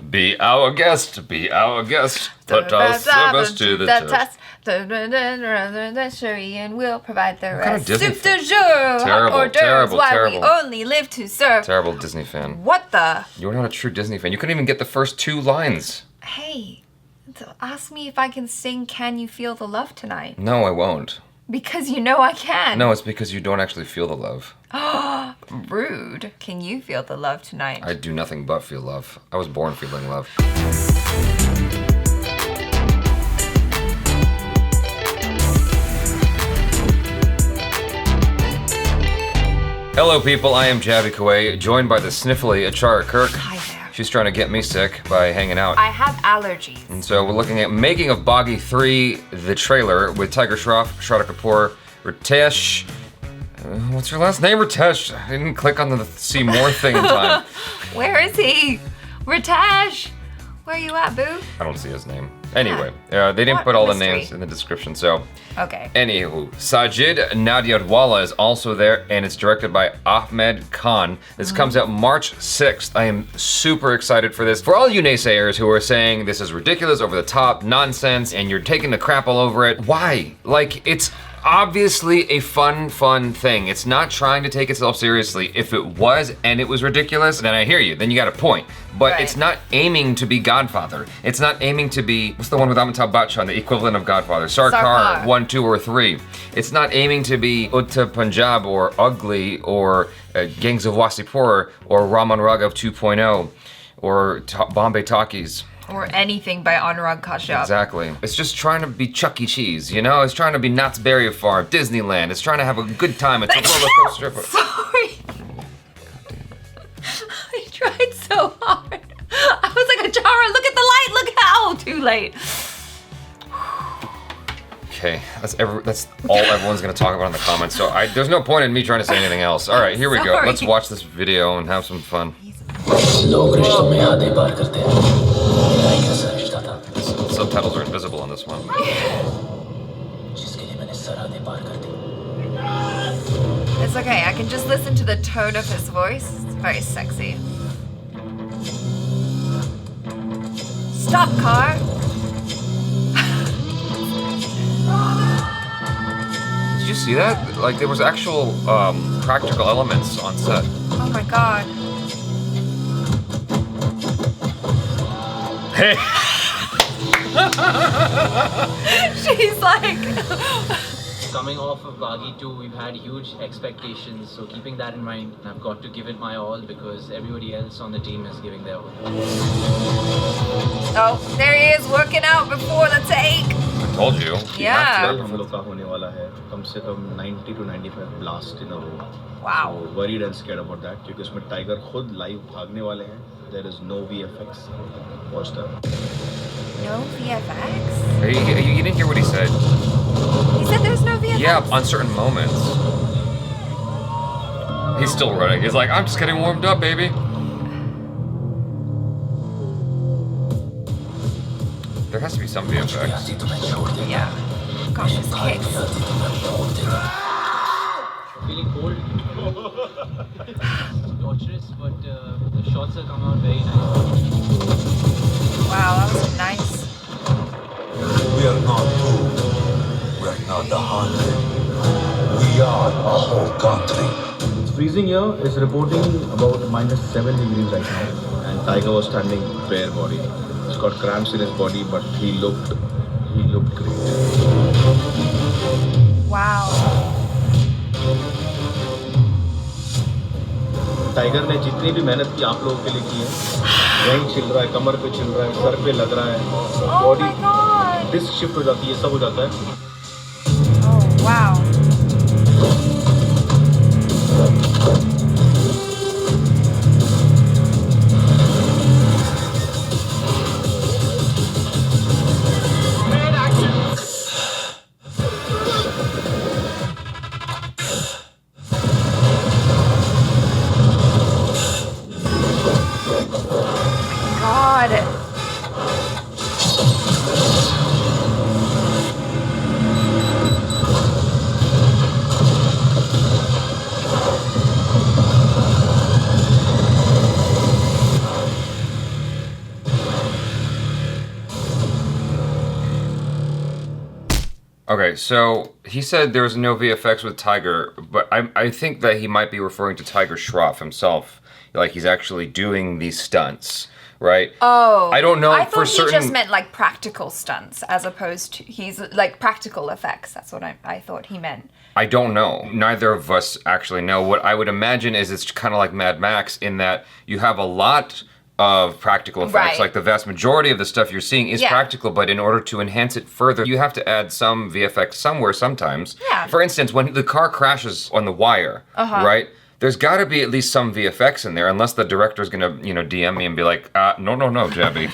Be our guest, be our guest. Put our service to the test. And we'll provide the rest. Soup de jour. Terrible, terrible, terrible. We only live to serve. Terrible Disney fan. What the? You're not a true Disney fan. You couldn't even get the first 2 lines. Hey, ask me if I can sing Can You Feel the Love Tonight? No, I won't. Because you know I can. No, it's because you don't actually feel the love. Rude. Can you feel the love tonight? I do nothing but feel love. I was born feeling love. Hello people, I am Jaby Koay, joined by the sniffly ACHARA KIRK. Hi there. She's trying to get me sick by hanging out. I have allergies. And so we're looking at Making of Baaghi 3, the trailer, with Tiger Shroff, Shraddha Kapoor, Ritesh. What's your last name, Ritesh? I didn't click on the see more thing in time. Where is he? Ritesh! Where you at, boo? I don't see his name. Anyway, they didn't put all the names in the description, so. Okay. Anywho, Sajid Nadiadwala is also there, and it's directed by Ahmed Khan. This comes out March 6th. I am super excited for this. For all you naysayers who are saying this is ridiculous, over the top, nonsense, and you're taking the crap all over it, why? Like, it's obviously a fun thing. It's not trying to take itself seriously. If it was and it was ridiculous, then I hear you, then you got a point. But right. It's not aiming to be Godfather. It's not aiming to be, what's the one with Amitabh Bachchan, the equivalent of Godfather? Sarkar 1, 2, or 3. It's not aiming to be Utta Punjab or Ugly or Gangs of Wasseypur or Raman Raghav 2.0 or Bombay Talkies. Or anything by Anurag Kashyap. Exactly. It's just trying to be Chuck E. Cheese, you know? It's trying to be Knott's Berry Farm, Disneyland. It's trying to have a good time. It's a roller coaster. Sorry. I tried so hard. I was like, ACHARA, look at the light. Look how. Too late. Okay, that's all everyone's gonna talk about in the comments. So there's no point in me trying to say anything else. All right, here we go. Let's watch this video and have some fun. Subtitles are invisible on this one. It's okay, I can just listen to the tone of his voice. It's very sexy. Stop, car! Did you see that? Like, there was actual practical elements on set. Oh my god. Hey! She's like... Coming off of Baaghi 2, we've had huge expectations, so keeping that in mind, I've got to give it my all because everybody else on the team is giving their all. Oh, there he is, working out before the take. I told you. Yeah. हम लोग का होने वाला है कम से कम 90 to 95 blast in a row. Wow. So worried and scared about that क्योंकि उसमें tiger खुद लाइव भागने वाले हैं. There is no VFX. Watch that. No VFX? You didn't hear what he said. He said there's no VFX? Yeah, on certain moments. He's still running. He's like, I'm just getting warmed up, baby. There has to be some VFX. Yeah. Gosh, his kicks. Feeling cold? Torturous, but the shots have come out very nice. Wow, that was nice. We are not two. We are not 100. We are a whole country. It's freezing here. It's reporting about -7 degrees right now. And Tiger was standing bare body. He's got cramps in his body, but he looked great. Wow. Tiger ने जितनी भी मेहनत की आप लोगों के लिए की है, यहीं छिल रहा है, कमर पे छिल रहा है, सर पे लग रहा है, बॉडी डिस्क शिफ्ट हो जाती है, सब हो जाता है. Oh, wow. God. Okay, so he said there was no VFX with Tiger, but I think that he might be referring to Tiger Shroff himself. Like he's actually doing these stunts, right? Oh. I don't know I for thought certain. he just meant like practical stunts as opposed to, he's like practical effects. That's what I thought he meant. I don't know. Neither of us actually know. What I would imagine is it's kind of like Mad Max in that you have a lot of practical effects. Right. Like the vast majority of the stuff you're seeing is practical, but in order to enhance it further, you have to add some VFX somewhere sometimes. Yeah. For instance, when the car crashes on the wire, right? There's got to be at least some VFX in there, unless the director's gonna, DM me and be like, no, Jaby,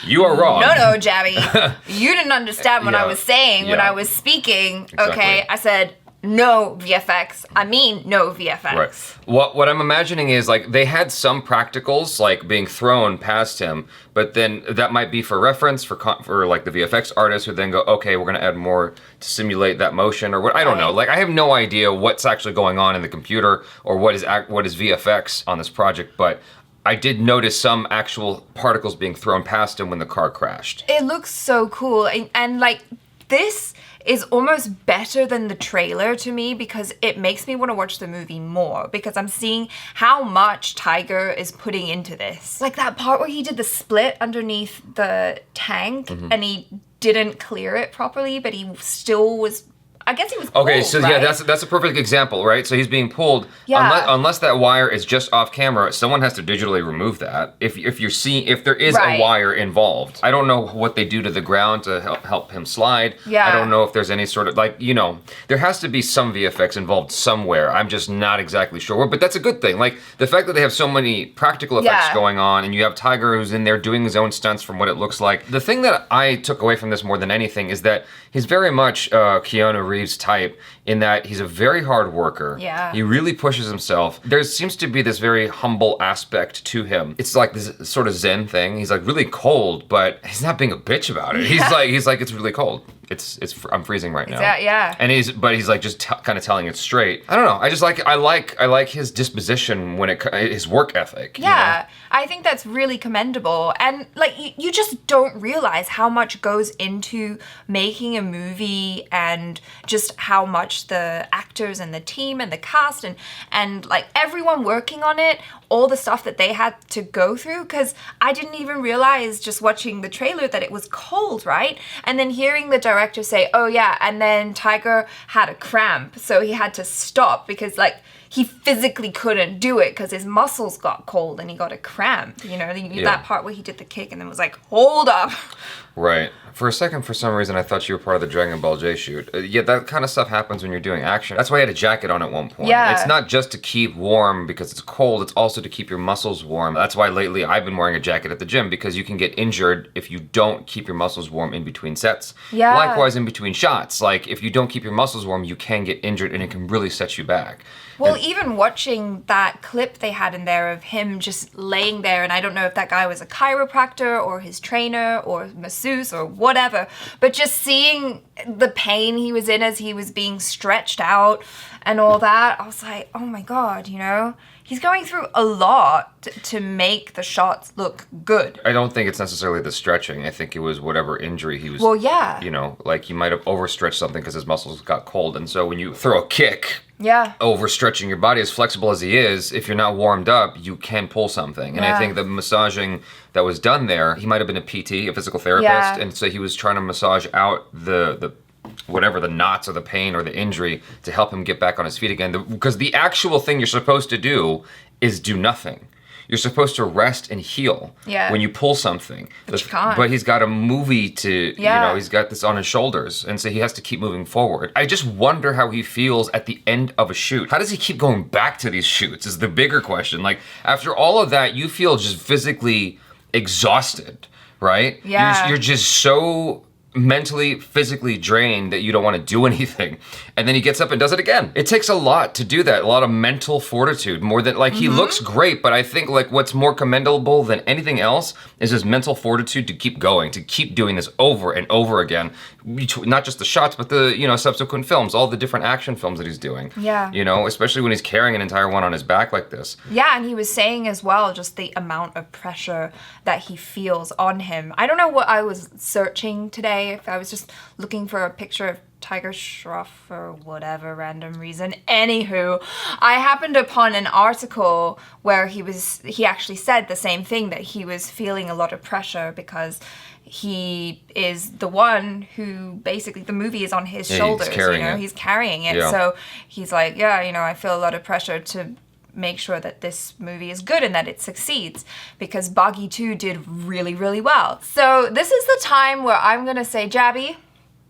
you are wrong. No, Jaby, you didn't understand what I was saying when I was speaking. Exactly. Okay, I said no VFX. I mean no VFX. Right. What I'm imagining is like they had some practicals like being thrown past him, but then that might be for reference for like the VFX artist who then go, okay, we're gonna add more to simulate that motion or what. I don't know. Like I have no idea what's actually going on in the computer or what is VFX on this project, but I did notice some actual particles being thrown past him when the car crashed. It looks so cool, and like this is almost better than the trailer to me because it makes me want to watch the movie more because I'm seeing how much Tiger is putting into this. Like that part where he did the split underneath the tank and he didn't clear it properly, but he still was, I guess he was pulled, okay, so right? yeah, that's a perfect example, right? So he's being pulled. Yeah. Unless that wire is just off camera, someone has to digitally remove that. If there is a wire involved, I don't know what they do to the ground to help him slide. Yeah. I don't know if there's any sort of there has to be some VFX involved somewhere. I'm just not exactly sure. But that's a good thing. Like the fact that they have so many practical effects going on, and you have Tiger who's in there doing his own stunts from what it looks like. The thing that I took away from this more than anything is that he's very much Keanu Reeves type in that he's a very hard worker. Yeah. He really pushes himself. There seems to be this very humble aspect to him. It's like this sort of Zen thing. He's like really cold, but he's not being a bitch about it. He's like it's really cold. I'm freezing right now. Yeah. And he's like just kind of telling it straight. I don't know. I like his disposition when his work ethic. Yeah, I think that's really commendable. And like you just don't realize how much goes into making a movie and just how much the actors and the team and the cast and like everyone working on it, all the stuff that they had to go through, because I didn't even realize just watching the trailer that it was cold, right? And then hearing the director say, oh yeah, and then Tiger had a cramp, so he had to stop because like he physically couldn't do it because his muscles got cold and he got a cramp, that part where he did the kick and then was like, hold up. Right. For a second, for some reason, I thought you were part of the Dragon Ball J shoot. Yeah, that kind of stuff happens when you're doing action. That's why I had a jacket on at one point. Yeah. It's not just to keep warm because it's cold, it's also to keep your muscles warm. That's why lately I've been wearing a jacket at the gym because you can get injured if you don't keep your muscles warm in between sets. Yeah. Likewise, in between shots. Like, if you don't keep your muscles warm, you can get injured and it can really set you back. Well, even watching that clip they had in there of him just laying there, and I don't know if that guy was a chiropractor or his trainer or masseuse or whatever, but just seeing the pain he was in as he was being stretched out and all that, I was like, oh my God, he's going through a lot to make the shots look good. I don't think it's necessarily the stretching. I think it was whatever injury he was. Well, yeah. Like he might have overstretched something because his muscles got cold. And so when you throw a kick, overstretching your body as flexible as he is, if you're not warmed up, you can pull something. And I think the massaging that was done there, he might have been a PT, a physical therapist. And so he was trying to massage out the whatever the knots or the pain or the injury to help him get back on his feet again. Because the actual thing you're supposed to do is do nothing. You're supposed to rest and heal when you pull something. But you can't. But he's got a movie to, he's got this on his shoulders. And so he has to keep moving forward. I just wonder how he feels at the end of a shoot. How does he keep going back to these shoots is the bigger question. Like, after all of that, you feel just physically exhausted, right? Yeah. You're just so mentally, physically drained that you don't want to do anything. And then he gets up and does it again. It takes a lot to do that, a lot of mental fortitude, more than, like, he looks great, but I think, like, what's more commendable than anything else is his mental fortitude to keep going, to keep doing this over and over again. Not just the shots, but the, subsequent films, all the different action films that he's doing. Yeah. Especially when he's carrying an entire one on his back like this. Yeah, and he was saying as well, just the amount of pressure that he feels on him. I don't know what I was searching today, if I was just looking for a picture of Tiger Shroff for whatever random reason. Anywho, I happened upon an article where he actually said the same thing, that he was feeling a lot of pressure because he is the one who basically, the movie is on his shoulders, he's carrying it. Yeah. So he's like, yeah, I feel a lot of pressure to make sure that this movie is good and that it succeeds, because Baaghi 2 did really, really well. So this is the time where I'm gonna say, Jaby,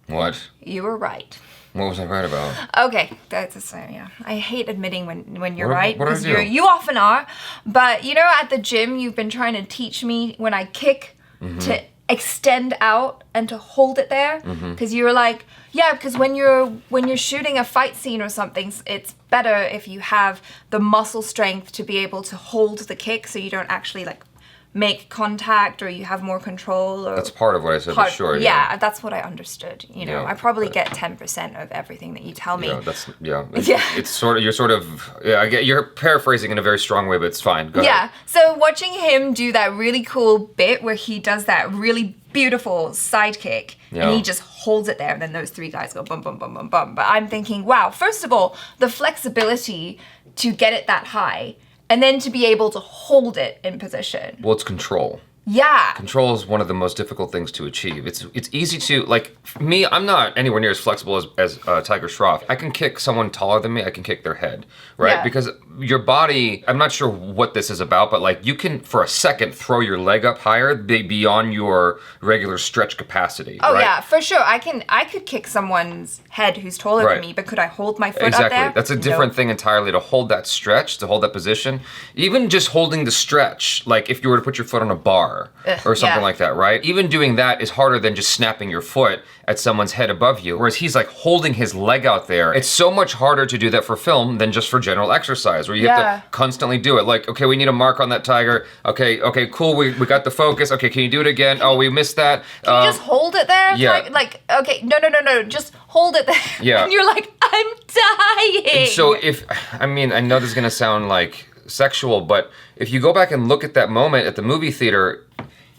What? you were right. What was I right about? Okay, that's yeah. I hate admitting when you're What- right, what did I because do? you often are. But at the gym, you've been trying to teach me when I kick to extend out and to hold it there, because you were like, yeah, because when you're shooting a fight scene or something, it's better if you have the muscle strength to be able to hold the kick, so you don't actually like make contact, or you have more control. Or That's part of what I said, for sure. Yeah, that's what I understood. Yeah, I probably get 10% of everything that you tell me. Yeah, Yeah. It's sort of. I get you're paraphrasing in a very strong way, but it's fine. Go Yeah, ahead. so watching him do that really cool bit where he does that really beautiful sidekick, Yeah. and he just holds it there, and then those three guys go bum, bum, bum, bum, bum. But I'm thinking, wow, first of all, the flexibility to get it that high, and then to be able to hold it in position. Well, it's control. Yeah. Control is one of the most difficult things to achieve. It's easy to, like, for me, I'm not anywhere near as flexible as Tiger Shroff. I can kick someone taller than me, I can kick their head, right? Yeah. Because your body, I'm not sure what this is about, but like you can, for a second, throw your leg up higher beyond your regular stretch capacity, Oh right? yeah, for sure. I could kick someone's head who's taller Right. than me, but could I hold my foot Exactly. up there? That's a different Nope. thing entirely, to hold that stretch, to hold that position. Even just holding the stretch, like if you were to put your foot on a bar or something yeah. like that, right? Even doing that is harder than just snapping your foot at someone's head above you. Whereas he's like holding his leg out there. It's so much harder to do that for film than just for general exercise, where you have Yeah. to constantly do it. Like, okay, we need a mark on that tiger. Okay, cool, we got the focus. Okay, can you do it again? Oh, we missed that. Can you just hold it there? yeah. Like, okay, no, just hold it there. Yeah. And you're like, I'm dying. So I know this is gonna sound like sexual, but if you go back and look at that moment at the movie theater,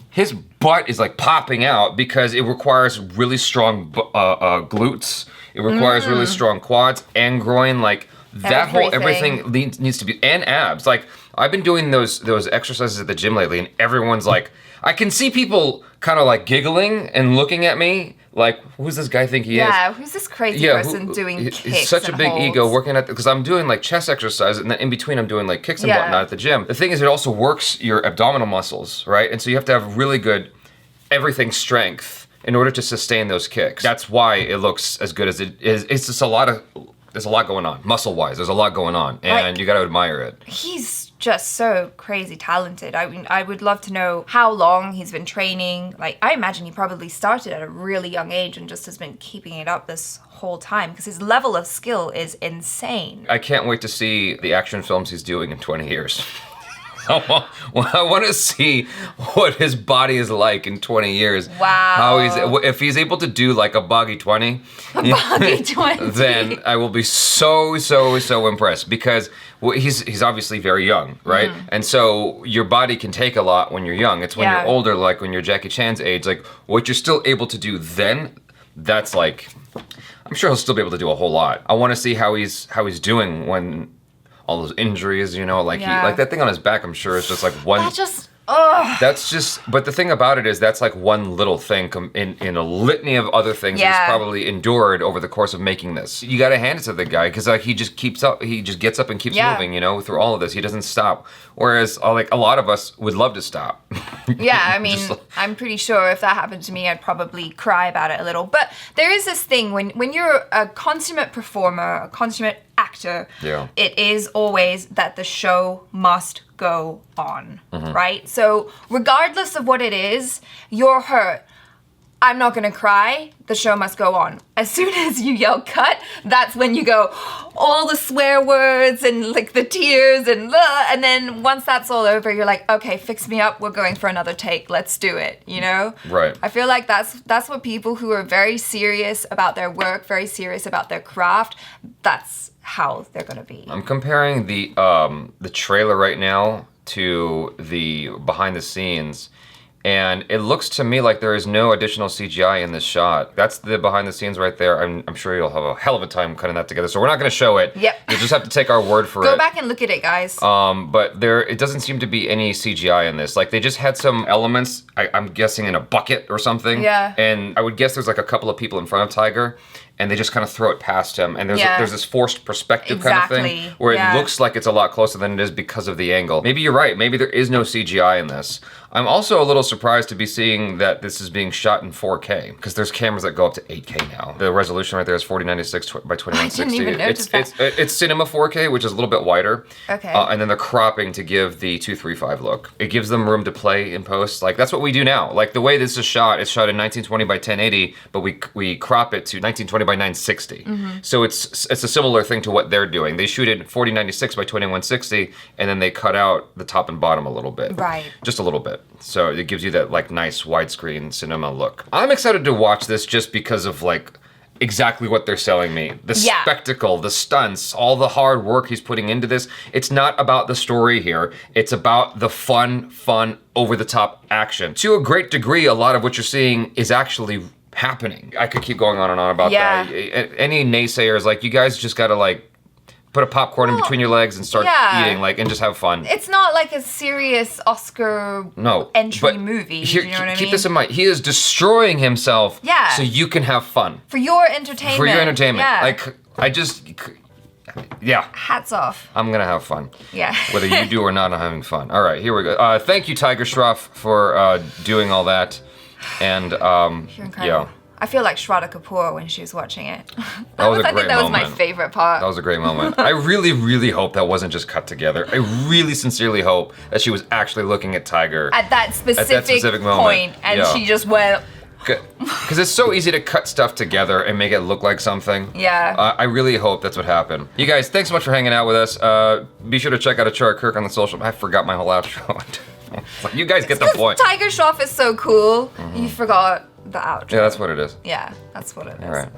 his butt is like popping out because it requires really strong glutes. It requires really strong quads and groin. Like that whole everything needs to be, and abs. Like I've been doing those exercises at the gym lately, and everyone's like, I can see people kind of like giggling and looking at me like, who's this guy think he is? Yeah, who's this crazy person doing kicks? He's such a and big holds? ego working at, because I'm doing like chest exercise, and then in between I'm doing like kicks and Yeah. whatnot at the gym. The thing is, it also works your abdominal muscles, right? And so you have to have really good everything strength in order to sustain those kicks. That's why it looks as good as it is. It's just there's a lot going on, muscle-wise. There's a lot going on, and Like- you got to admire it. He's just so crazy talented. I mean, I would love to know how long he's been training. Like, I imagine he probably started at a really young age and just has been keeping it up this whole time, because his level of skill is insane. I can't wait to see the action films he's doing in 20 years. I want to see what his body is like in 20 years. Wow. If he's able to do like a Baaghi 20, Baaghi 20. then I will be so impressed, because he's obviously very young, right? And so your body can take a lot when you're young. It's when Yeah. you're older, like when you're Jackie Chan's age, like what you're still able to do then, that's like, I'm sure he'll still be able to do a whole lot. I want to see how he's doing when all those injuries, like Yeah. like that thing on his back, I'm sure is just like one. That just, ugh. That's just, but the thing about it is that's like one little thing in a litany of other things that Yeah. he's probably endured over the course of making this. You got to hand it to the guy, because like he just gets up and keeps Yeah. moving, through all of this. He doesn't stop. Whereas like a lot of us would love to stop. Yeah, I mean, Just like- I'm pretty sure if that happened to me, I'd probably cry about it a little. But there is this thing, when you're a consummate performer, a consummate actor, Yeah. it is always that the show must go on, Mm-hmm. right? So regardless of what it is, you're hurt. I'm not gonna cry, the show must go on. As soon as you yell cut, that's when you go, all the swear words and like the tears and then once that's all over, you're like, okay, fix me up, we're going for another take, let's do it, Right. I feel like that's what people who are very serious about their work, very serious about their craft, that's how they're gonna be. I'm comparing the trailer right now to the behind the scenes, And it looks to me like there is no additional CGI in this shot. That's the behind the scenes right there. I'm sure you'll have a hell of a time cutting that together. So we're not gonna show it. Yep. You'll just have to take our word for it. Go back and look at it, guys. But it doesn't seem to be any CGI in this. Like they just had some elements, I'm guessing in a bucket or something. Yeah. And I would guess there's like a couple of people in front of Tiger and they just kind of throw it past him. And there's this forced perspective kind of thing where it looks like it's a lot closer than it is because of the angle. Maybe you're right. Maybe there is no CGI in this. I'm also a little surprised to be seeing that this is being shot in 4K because there's cameras that go up to 8K now. The resolution right there is 4096 by 2160. I didn't even notice that. It's cinema 4K, which is a little bit wider. Okay. And then they're cropping to give the 235 look. It gives them room to play in post. Like that's what we do now. Like the way this is shot, it's shot in 1920 by 1080, but we crop it to 1920 by 960. So it's a similar thing to what they're doing. They shoot it 4096 by 2160, and then they cut out the top and bottom a little bit. Right. Just a little bit. So it gives you that like nice widescreen cinema look. I'm excited to watch this just because of like exactly what they're selling me. The spectacle, the stunts, all the hard work he's putting into this. It's not about the story here. It's about the fun, over-the-top action. To a great degree, a lot of what you're seeing is actually happening. I could keep going on and on about that. Any naysayers, like you guys just gotta like put a popcorn in between your legs and start eating, like, and just have fun. It's not like a serious Oscar entry movie. Here, you know what I mean? keep this in mind. He is destroying himself so you can have fun. For your entertainment. For your entertainment. Yeah. Like, Hats off. I'm gonna have fun. Yeah. Whether you do or not, I'm having fun. All right, here we go. Thank you, Tiger Shroff, for doing all that. And, You're incredible. I feel like Shraddha Kapoor when she was watching it. That was a great I think that was my moment. favorite part. That was a great moment. I really, really hope that wasn't just cut together. I really sincerely hope that she was actually looking at Tiger at that specific point, and she just went. Because it's so easy to cut stuff together and make it look like something. Yeah. I really hope that's what happened. You guys, thanks so much for hanging out with us. Be sure to check out ACHARA KIRK on the social. I forgot my whole outro. You guys get the point. Tiger Shroff is so cool. You forgot the outro. Yeah, that's what it is. Yeah, that's what it is. All right.